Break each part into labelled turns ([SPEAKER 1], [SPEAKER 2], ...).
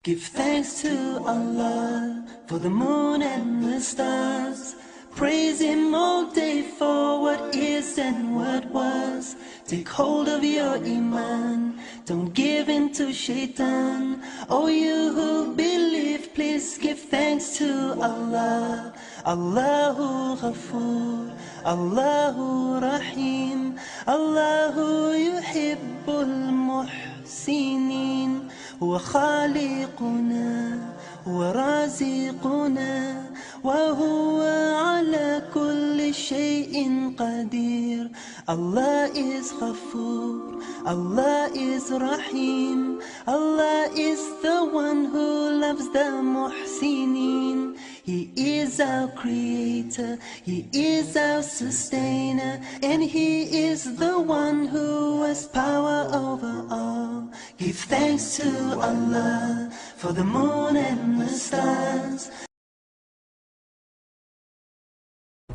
[SPEAKER 1] Give thanks to Allah for the moon and the stars. Praise Him all day for what is and what was. Take hold of your Iman, don't give in to Shaitan. Oh, you who believe, please give thanks to Allah. Allahu Ghafoor, Allahu Rahim, Allahu Yuhibbul Muhsinin. هو خالقنا ورازقنا وهو على كل شيء قدير. Allah is Ghafoor, Allah is Rahim, Allah is the one who loves the Muhsinin. He is our creator, He is our sustainer, and He is the one who has power over all. Give thanks to Allah for the moon and the stars.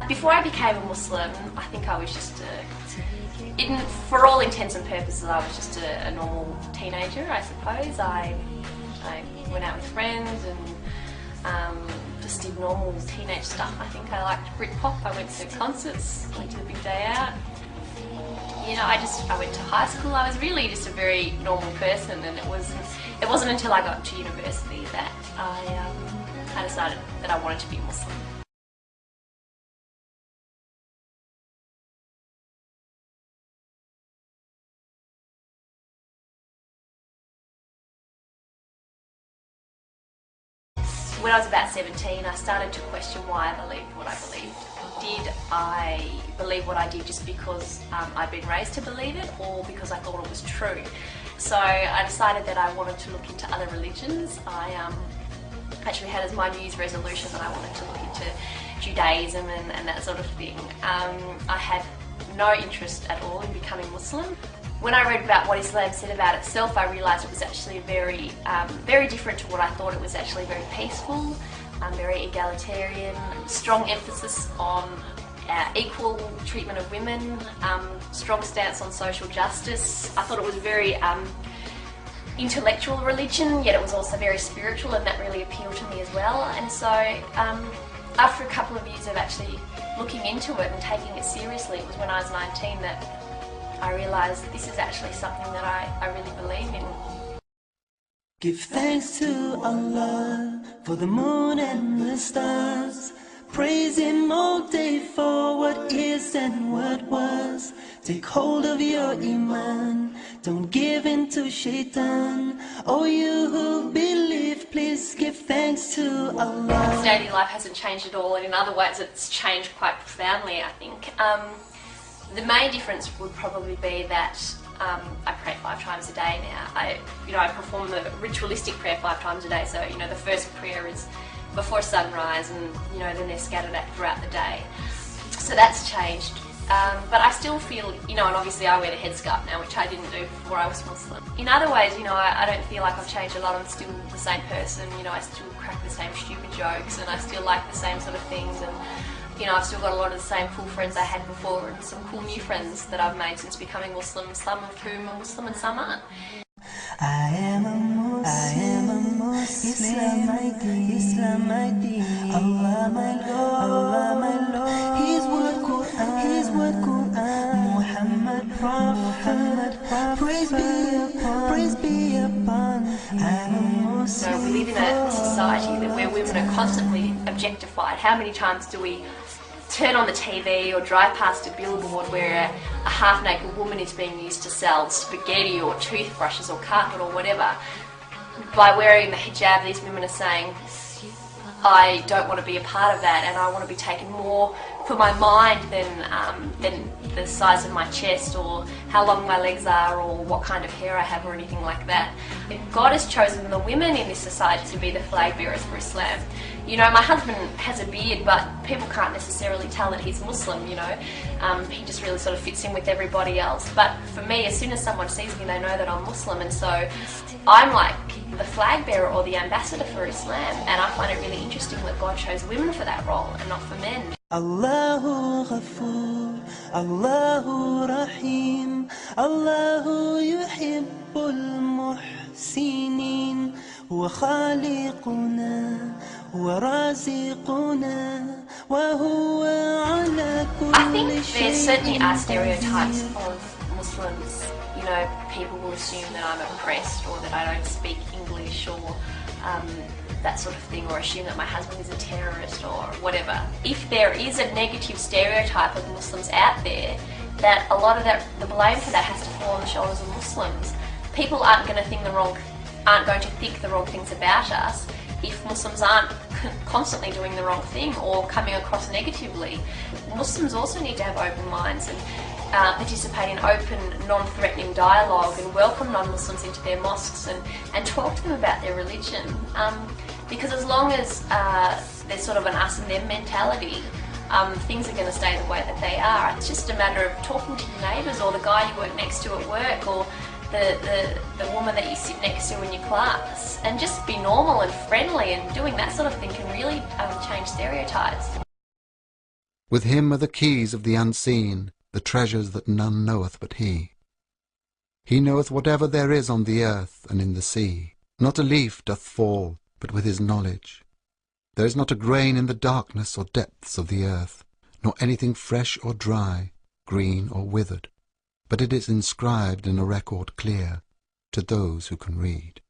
[SPEAKER 2] Before I became a Muslim, I think I was just for all intents and purposes, I was just a normal teenager, I suppose. I went out with friends and just did normal teenage stuff. I think I liked Britpop, I went to concerts, went to the big day out. You know, I went to high school. I was really just a very normal person, and it wasn't until I got to university that I decided that I wanted to be Muslim. When I was about 17, I started to question why I believed what I believed. Did I believe what I did just because I'd been raised to believe it, or because I thought it was true? So I decided that I wanted to look into other religions. I actually had as my New Year's resolution that I wanted to look into Judaism and that sort of thing. I had no interest at all in becoming Muslim. When I read about what Islam said about itself, I realised it was actually very different to what I thought. It was actually very peaceful, very egalitarian, strong emphasis on equal treatment of women, strong stance on social justice. I thought it was very intellectual religion, yet it was also very spiritual, and that really appealed to me as well. And so after a couple of years of actually looking into it and taking it seriously, it was when I was 19 that I realised this is actually something that I really believe in.
[SPEAKER 1] Give thanks to Allah for the moon and the stars. Praise Him all day for what is and what was. Take hold of your Iman, don't give in to Shaitan. Oh, you who believe, please give thanks to Allah.
[SPEAKER 2] Daily life hasn't changed at all, and in other ways it's changed quite profoundly, I think. The main difference would probably be that I pray 5 times a day now. I perform the ritualistic prayer 5 times a day. So, the first prayer is before sunrise, and, then they're scattered out throughout the day. So that's changed. But I still feel, and obviously I wear the headscarf now, which I didn't do before I was Muslim. In other ways, I don't feel like I've changed a lot. I'm still the same person. I still crack the same stupid jokes, and I still like the same sort of things. And I've still got a lot of the same cool friends I had before, and some cool new friends that I've made since becoming Muslim, some of whom are Muslim and some aren't.
[SPEAKER 1] I am a Muslim, Islam my deen, Allah my Lord, His word Quran, Muhammad Prophet, praise be upon. I'm a Muslim.
[SPEAKER 2] So we live in a society where women are constantly objectified. How many times do we turn on the TV or drive past a billboard where a half-naked woman is being used to sell spaghetti or toothbrushes or carpet or whatever? By wearing the hijab, these women are saying, I don't want to be a part of that, and I want to be taken more for my mind than the size of my chest or how long my legs are or what kind of hair I have or anything like that. God has chosen the women in this society to be the flag bearers for Islam. My husband has a beard, but people can't necessarily tell that he's Muslim, He just really sort of fits in with everybody else. But for me, as soon as someone sees me, they know that I'm Muslim, and so I'm like the flag bearer or the ambassador for Islam, and I find it really interesting that God chose women for that role and not for men.
[SPEAKER 1] Allahu Ghafoor, Allahu Rahim, Allahu Yuhibbul Muhsinin. هو خالقنا هو رازقنا وهو على
[SPEAKER 2] I think
[SPEAKER 1] كل
[SPEAKER 2] there certainly
[SPEAKER 1] شيء
[SPEAKER 2] are stereotypes
[SPEAKER 1] قدير.
[SPEAKER 2] of Muslims. You know, people will assume that I'm oppressed or that I don't speak English or that sort of thing, or assume that my husband is a terrorist or whatever. If there is a negative stereotype of Muslims out there, that a lot of that, the blame for that has to fall on the shoulders of Muslims. People aren't going to think the wrong things about us if Muslims aren't constantly doing the wrong thing or coming across negatively. Muslims also need to have open minds and participate in open, non-threatening dialogue and welcome non-Muslims into their mosques and talk to them about their religion. Because as long as there's sort of an us and them mentality, things are going to stay the way that they are. It's just a matter of talking to your neighbours or the guy you work next to at work or the woman that you sit next to in your class, and just be normal and friendly, and doing that sort of thing can really change stereotypes.
[SPEAKER 3] With him are the keys of the unseen, the treasures that none knoweth but he. He knoweth whatever there is on the earth and in the sea. Not a leaf doth fall but with his knowledge. There is not a grain in the darkness or depths of the earth, nor anything fresh or dry, green or withered, but it is inscribed in a record clear to those who can read.